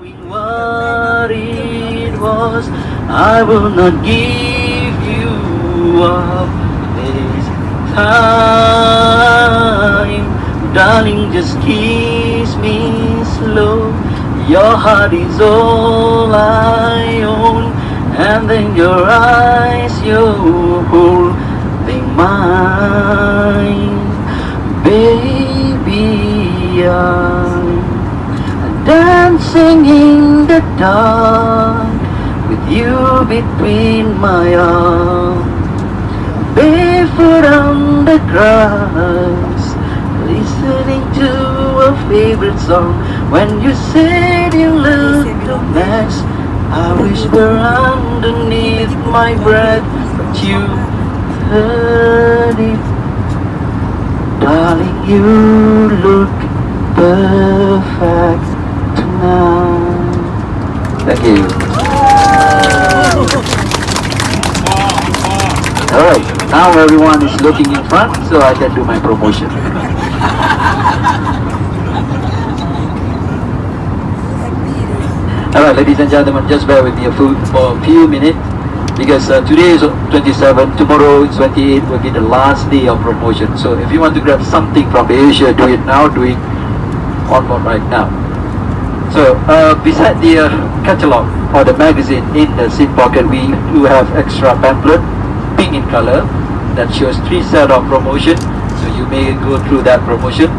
Knowing what it was, I will not give you up this time. Darling, just kiss me slow. Your heart is all I own, and then your eyes, you hold mine. Baby, I'm dancing in the dark with you between my arms, barefoot on the grass, listening to a favorite song. When you said you looked a mess, I whisper underneath my breath, but you heard it. Darling, you look perfect tonight. Thank you. Alright, now everyone is looking in front so I can do my promotion. Alright, ladies and gentlemen, just bear with me for a few minutes, because today is 27, tomorrow is 28, will be the last day of promotion. So if you want to grab something from Asia, do it now, do it on right now. So beside the catalog or the magazine in the seat pocket, we do have extra pamphlet, pink in color, that shows 3 sets of promotion. So you may go through that promotion.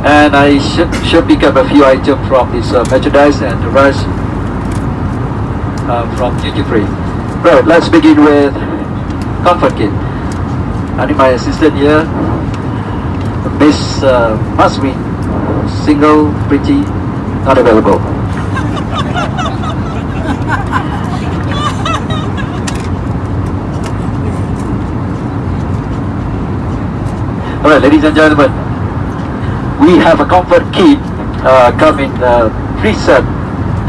And I should pick up a few items from this merchandise, and the rest from duty free. Right, let's begin with comfort kit. I need my assistant here, Miss Maswin, single, pretty, not available. Alright, ladies and gentlemen, we have a comfort kit come in 3 set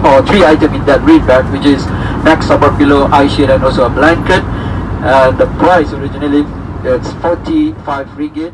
or 3 items in that green bag, which is neck support pillow, eye shade, and also a blanket. And the price originally it's 45 ringgit.